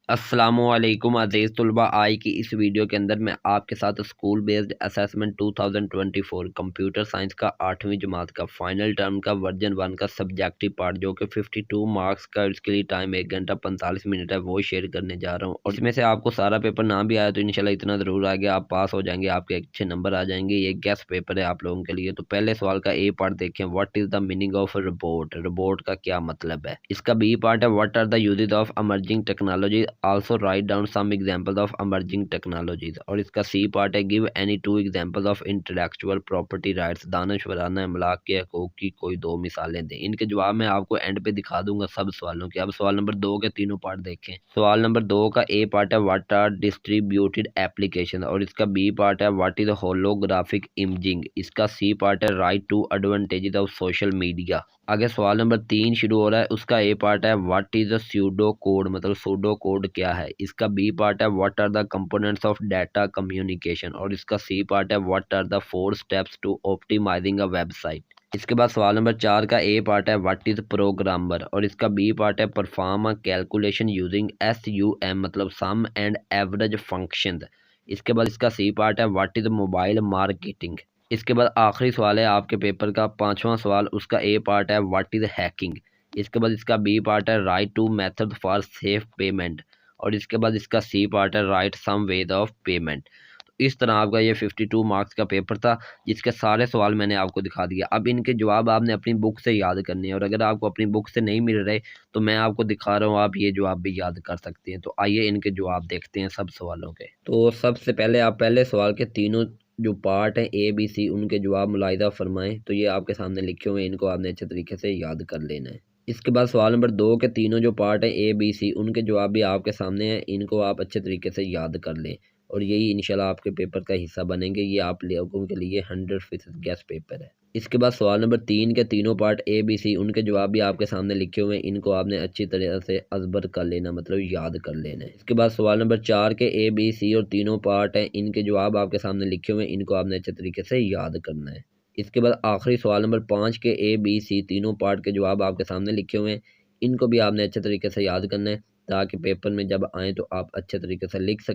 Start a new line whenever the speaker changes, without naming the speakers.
अस्सलामुअलैकुम अज़ीज़ तुलबा। आज की इस वीडियो के अंदर मैं आपके साथ school based assessment 2024 computer science का 8वीं जमात का फाइनल टर्म का वर्जन 1 का सब्जेक्टिव पार्ट जो कि 52 मार्क्स का, इसके लिए टाइम 1 घंटा 45 मिनट है, वो शेयर करने जा रहा हूँ। और इसमें से आपको सारा पेपर ना भी आया तो इंशाल्लाह इतना ज़रूर आ गया, आप पास हो जाएंगे, आपके अच्छे नंबर आ जाएंगे। ये गेस्ट पेपर है आप लोगों के लिए। तो पहले सवाल का ए पार्ट देखें, what is the meaning of robot. Robot का क्या मतलब है। इसका बी पार्ट है, what are the usages of emerging technology, also write down some examples of emerging technologies. और इसका सी पार्ट है, give any two examples of intellectual property rights, दानिशवराना अमलाक के हकूक की कोई दो मिसालें दें। इनके जवाब मैं आपको एंड पे दिखा दूंगा सब सवालों के। अब सवाल नंबर 2 के तीनों पार्ट देखें। सवाल नंबर 2 का ए पार्ट है, व्हाट आर डिस्ट्रीब्यूटेड एप्लीकेशन। और इसका बी पार्ट है, व्हाट इज होलोग्राफिक इमेजिंग। इसका सी पार्ट है, write to advantages of social media. आगे सवाल नंबर 3 शुरू हो रहा है, उसका ए पार्ट है, what is a pseudo code, मतलब सूडो कोड क्या है। इसका बी पार्ट है, what are the components of data communication. और इसका सी पार्ट है, what are the 4 steps to optimising a website. इसके बाद सवाल नंबर 4 का ए पार्ट है, व्हाट इज प्रोग्रामर। और इसका बी पार्ट है, perform a calculation using SUM, मतलब सम एंड एवरेज फंक्शन। इसके बाद इसका सी पार्ट है, व्हाट इज मोबाइल मार्केटिंग। इसके बाद आखिरी सवाल है आपके पेपर का 5वां सवाल, उसका ए पार्ट है, व्हाट इज हैकिंग। इसके बाद इसका बी पार्ट है, write to method for safe payment. और इसके बाद इसका सी पार्ट है, write some ways of payment. तो इस तरह आपका ये 52 मार्क्स का पेपर था, जिसके सारे सवाल मैंने आपको दिखा दिया। अब इनके जवाब आपने अपनी बुक से याद करने हैं, और अगर आपको अपनी बुक से नहीं मिल रहे तो मैं आपको दिखा रहा हूँ, आप ये जवाब भी याद कर सकते हैं। तो आइए इनके जवाब देखते हैं सब सवालों के। तो सबसे पहले आप पहले सवाल के तीनों जो पार्ट हैं ABC, उनके जवाब मुलाहिजा फरमाएं। तो ये आपके सामने लिखे हुए हैं, इनको आपने अच्छे तरीके से याद कर लेना है। इसके बाद सवाल नंबर 2 के तीनों जो पार्ट हैं ABC, उनके जवाब भी आपके सामने हैं, इनको आप अच्छे तरीके से याद कर लें। और यही इंशाल्लाह आपके पेपर का हिस्सा बनेंगे। ये आप लोगों के लिए 100% गैस पेपर है। इसके बाद सवाल नंबर 3 के तीनों पार्ट ABC, उनके जवाब भी आपके सामने लिखे हुए हैं, इनको आपने अच्छी तरह से अज़बर कर लेना, मतलब याद कर लेना है। इसके बाद सवाल नंबर 4 के ABC और तीनों पार्ट हैं, इनके जवाब आपके सामने लिखे हुए हैं, इनको आपने अच्छे तरीके से याद करना है। इसके बाद आखिरी सवाल नंबर 5 के ABC तीनों पार्ट के जवाब आपके सामने लिखे हुए हैं, इनको भी आपने अच्छे तरीके से याद करना है, ताकि पेपर में जब आएँ तो आप अच्छे तरीके से लिख सकें।